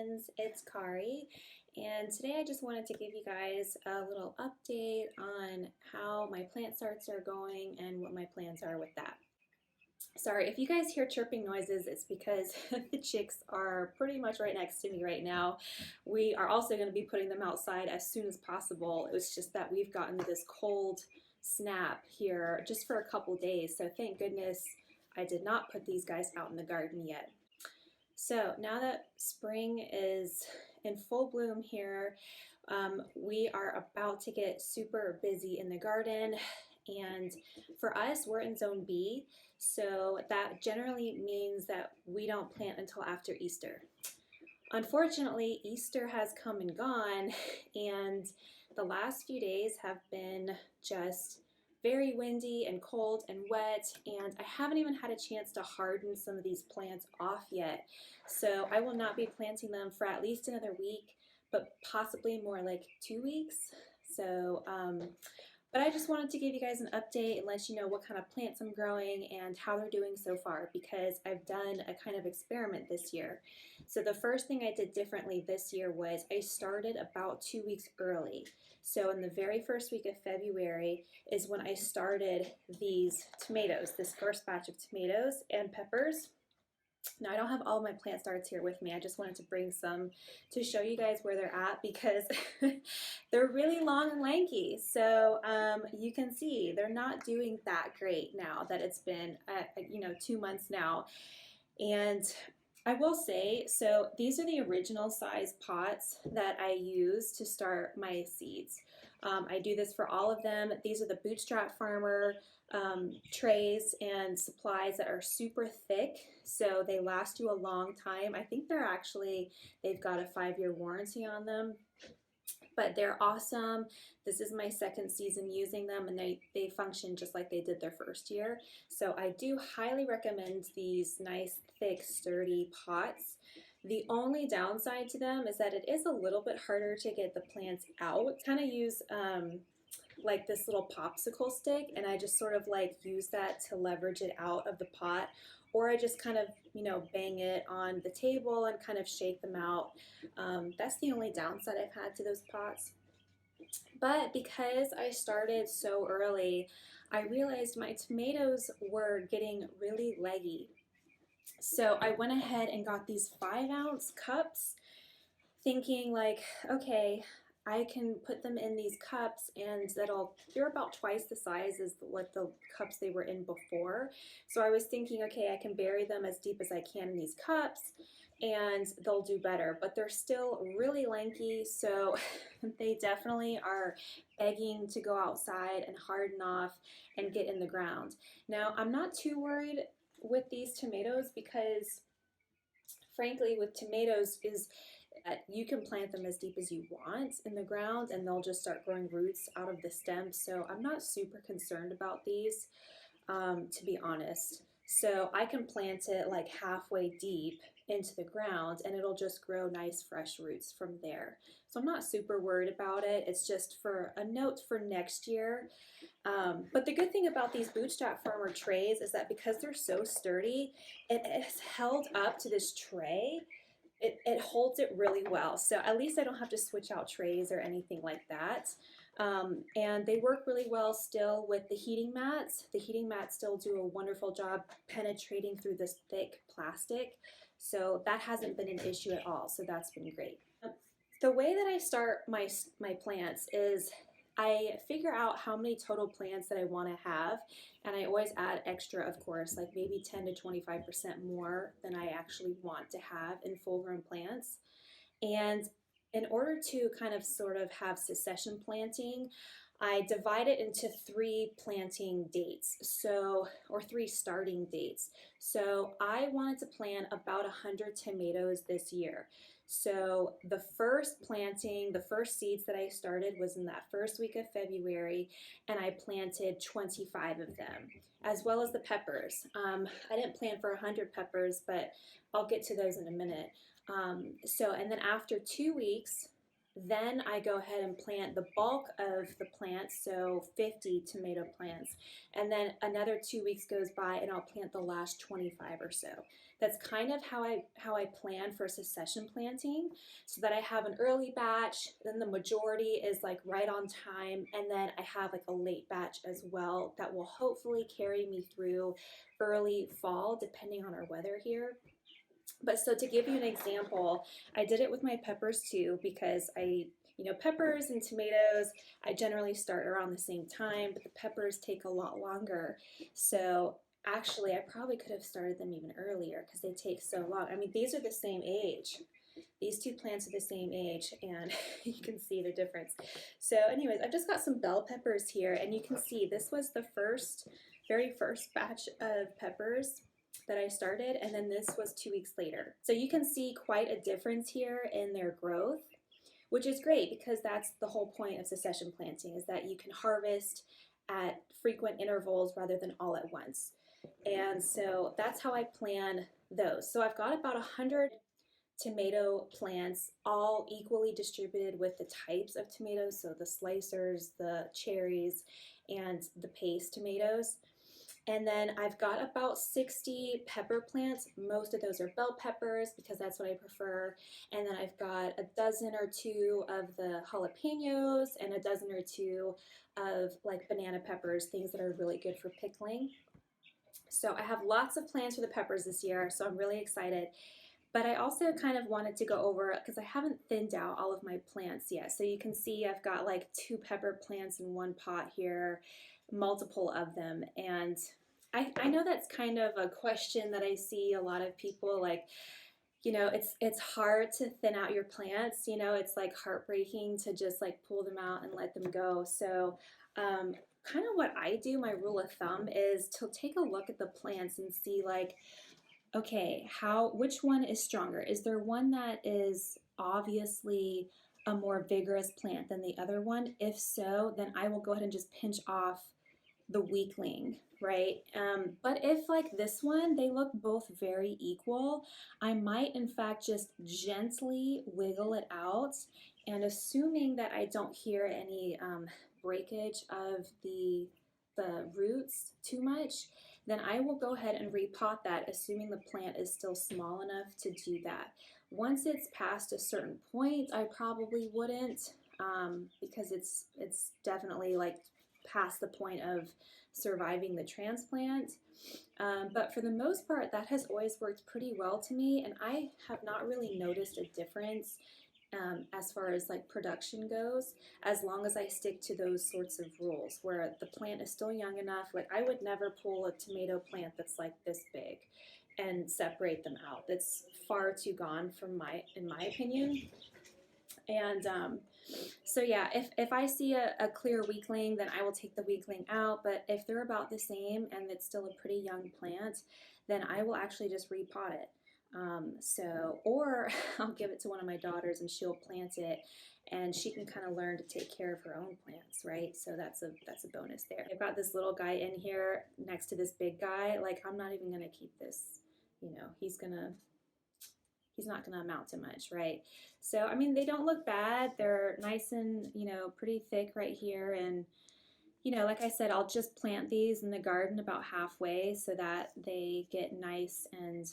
friends, it's Kari, and today I just wanted to give you guys a little update on how my plant starts are going and what my plans are with that. Sorry, if you guys hear chirping noises, it's because the chicks are pretty much right next to me right now. We are also going to be putting them outside as soon as possible. It was just that we've gotten this cold snap here just for a couple days, so thank goodness I did not put these guys out in the garden yet. So now that spring is in full bloom here, we are about to get super busy in the garden. And for us, we're in zone B, so that generally means that we don't plant until after Easter. Unfortunately, Easter has come and gone, and the last few days have been just very windy and cold and wet, and I haven't even had a chance to harden some of these plants off yet. So I will not be planting them for at least another week, but possibly more like 2 weeks. So but I just wanted to give you guys an update and let you know what kind of plants I'm growing and how they're doing so far, because I've done a kind of experiment this year. So the first thing I did differently this year was I started about 2 weeks early. So in the very first week of February is when I started these tomatoes, this first batch of tomatoes and peppers. Now I don't have all my plant starts here with me. I just wanted to bring some to show you guys where they're at, because they're really long and lanky. So you can see they're not doing that great now that it's been 2 months now. And I will say, so these are the original size pots that I use to start my seeds. I do this for all of them. These are the Bootstrap Farmer trays and supplies that are super thick, so they last you a long time. I think they've got a 5-year warranty on them, but they're awesome. This is my second season using them, and they function just like they did their first year. So I do highly recommend these nice, thick, sturdy pots. The only downside to them is that it is a little bit harder to get the plants out. Kind of use like this little popsicle stick, and I just sort of like use that to leverage it out of the pot, or I just kind of bang it on the table and kind of shake them out. That's the only downside I've had to those pots. But because I started so early, I realized my tomatoes were getting really leggy. So I went ahead and got these 5-ounce cups, thinking like, okay, I can put them in these cups and they're about twice the size as what the cups they were in before. So I was thinking, okay, I can bury them as deep as I can in these cups and they'll do better, but they're still really lanky, so they definitely are begging to go outside and harden off and get in the ground. Now, I'm not too worried with these tomatoes, because frankly with tomatoes is that you can plant them as deep as you want in the ground and they'll just start growing roots out of the stems. So I'm not super concerned about these, to be honest. So I can plant it like halfway deep into the ground and it'll just grow nice fresh roots from there. So I'm not super worried about it. It's just for a note for next year. But the good thing about these Bootstrap Farmer trays is that because they're so sturdy, it is held up to this tray. It holds it really well. So at least I don't have to switch out trays or anything like that. And they work really well still with the heating mats. The heating mats still do a wonderful job penetrating through this thick plastic. So that hasn't been an issue at all. So that's been great. The way that I start my plants is I figure out how many total plants that I want to have, and I always add extra, of course, like maybe 10 to 25% more than I actually want to have in full-grown plants. And in order to kind of sort of have succession planting, I divide it into 3 planting dates, or 3 starting dates. So I wanted to plant about 100 tomatoes this year. So the first planting, the first seeds that I started was in that first week of February, and I planted 25 of them, as well as the peppers. I didn't plant for 100 peppers, but I'll get to those in a minute. And then after 2 weeks, Then I go ahead and plant the bulk of the plants, so 50 tomato plants. And then another 2 weeks goes by and I'll plant the last 25 or so. That's kind of how I plan for succession planting, so that I have an early batch, then the majority is like right on time, and then I have like a late batch as well that will hopefully carry me through early fall depending on our weather here. But so to give you an example, I did it with my peppers too, because peppers and tomatoes, I generally start around the same time, but the peppers take a lot longer. So actually, I probably could have started them even earlier because they take so long. I mean, these are the same age. These two plants are the same age, and you can see the difference. So anyways, I've just got some bell peppers here, and you can see this was the very first batch of peppers that I started, and then this was 2 weeks later. So you can see quite a difference here in their growth, which is great because that's the whole point of succession planting, is that you can harvest at frequent intervals rather than all at once. And so that's how I plan those. So I've got about 100 tomato plants, all equally distributed with the types of tomatoes, so the slicers, the cherries, and the paste tomatoes. And then I've got about 60 pepper plants. Most of those are bell peppers because that's what I prefer. And then I've got a dozen or two of the jalapenos and a dozen or two of like banana peppers, things that are really good for pickling. So I have lots of plans for the peppers this year, so I'm really excited. But I also kind of wanted to go over, because I haven't thinned out all of my plants yet. So you can see I've got like 2 pepper plants in one pot here, multiple of them. And I know that's kind of a question that I see a lot of people like, it's hard to thin out your plants. It's like heartbreaking to just like pull them out and let them go. So kind of what I do, my rule of thumb is to take a look at the plants and see like, okay, which one is stronger? Is there one that is obviously a more vigorous plant than the other one? If so, then I will go ahead and just pinch off the weakling, right? But if like this one, they look both very equal, I might in fact just gently wiggle it out, and assuming that I don't hear any breakage of the roots too much, then I will go ahead and repot that, assuming the plant is still small enough to do that. Once it's past a certain point, I probably wouldn't, because it's definitely like past the point of surviving the transplant. But for the most part, that has always worked pretty well to me, and I have not really noticed a difference as far as like production goes, as long as I stick to those sorts of rules where the plant is still young enough. Like I would never pull a tomato plant that's like this big and separate them out. That's far too gone in my opinion. And so yeah, if I see a clear weakling, then I will take the weakling out. But if they're about the same and it's still a pretty young plant, then I will actually just repot it. Or I'll give it to one of my daughters and she'll plant it, and she can kind of learn to take care of her own plants, right? So that's a bonus there. I've got this little guy in here next to this big guy. Like I'm not even gonna keep this. He's not gonna amount to much, right? So I mean, they don't look bad. They're nice and pretty thick right here, and like I said, I'll just plant these in the garden about halfway so that they get nice and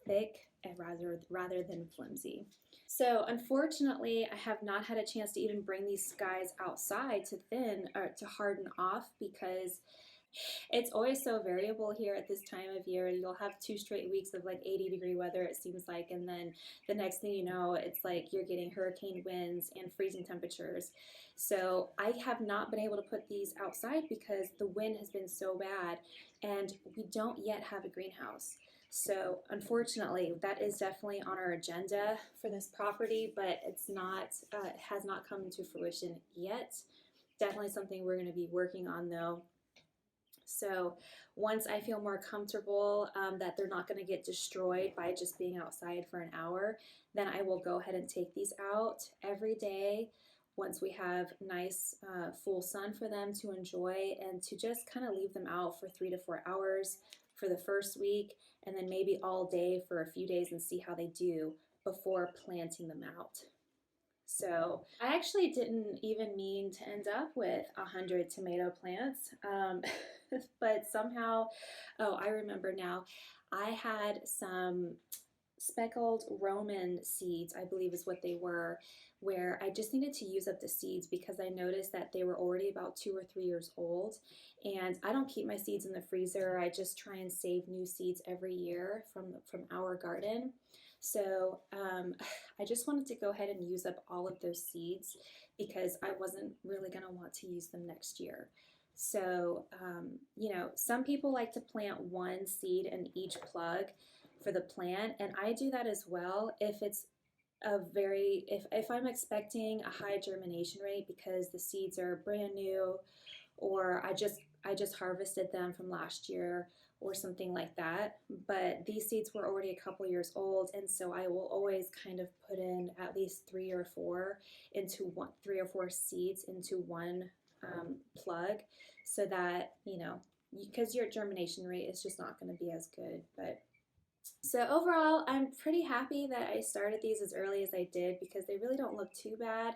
thick, and rather than flimsy. So unfortunately, I have not had a chance to even bring these guys outside to thin or to harden off, because it's always so variable here at this time of year. You'll have 2 straight weeks of like 80-degree weather, it seems like, and then the next thing you know, it's like you're getting hurricane winds and freezing temperatures. So I have not been able to put these outside because the wind has been so bad, and we don't yet have a greenhouse. So unfortunately, that is definitely on our agenda for this property, but it has not come into fruition yet. Definitely something we're going to be working on though. So once I feel more comfortable that they're not going to get destroyed by just being outside for an hour, then I will go ahead and take these out every day once we have nice full sun for them to enjoy, and to just kind of leave them out for 3 to 4 hours for the first week, and then maybe all day for a few days and see how they do before planting them out. So I actually didn't even mean to end up with 100 tomato plants, but somehow, oh, I remember now. I had some speckled Roman seeds, I believe is what they were, where I just needed to use up the seeds because I noticed that they were already about 2 or 3 years old. And I don't keep my seeds in the freezer. I just try and save new seeds every year from our garden. So I just wanted to go ahead and use up all of those seeds because I wasn't really going to want to use them next year. So, some people like to plant one seed in each plug for the plant, and I do that as well if it's if I'm expecting a high germination rate because the seeds are brand new, or I just harvested them from last year or something like that. But these seeds were already a couple years old, and so I will always kind of put in at least three or four seeds into one plug, so that because your germination rate is just not going to be as good. But so overall, I'm pretty happy that I started these as early as I did because they really don't look too bad.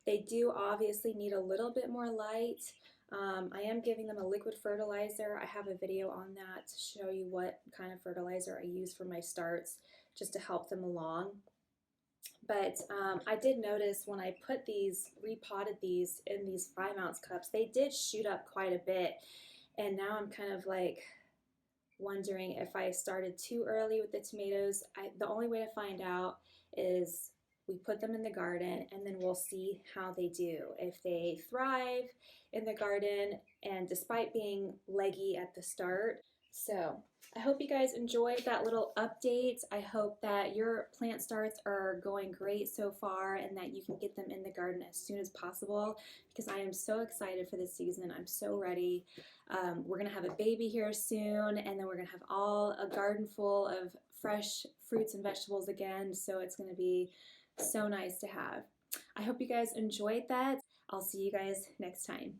They do obviously need a little bit more light. I am giving them a liquid fertilizer. I have a video on that to show you what kind of fertilizer I use for my starts just to help them along. But I did notice when I repotted these in these 5-ounce cups, they did shoot up quite a bit. And now I'm kind of like wondering if I started too early with the tomatoes. The only way to find out is we put them in the garden and then we'll see how they do. If they thrive in the garden, and despite being leggy at the start. So I hope you guys enjoyed that little update. I hope that your plant starts are going great so far and that you can get them in the garden as soon as possible, because I am so excited for this season. I'm so ready. We're going to have a baby here soon, and then we're going to have a garden full of fresh fruits and vegetables again, so it's going to be so nice to have. I hope you guys enjoyed that. I'll see you guys next time.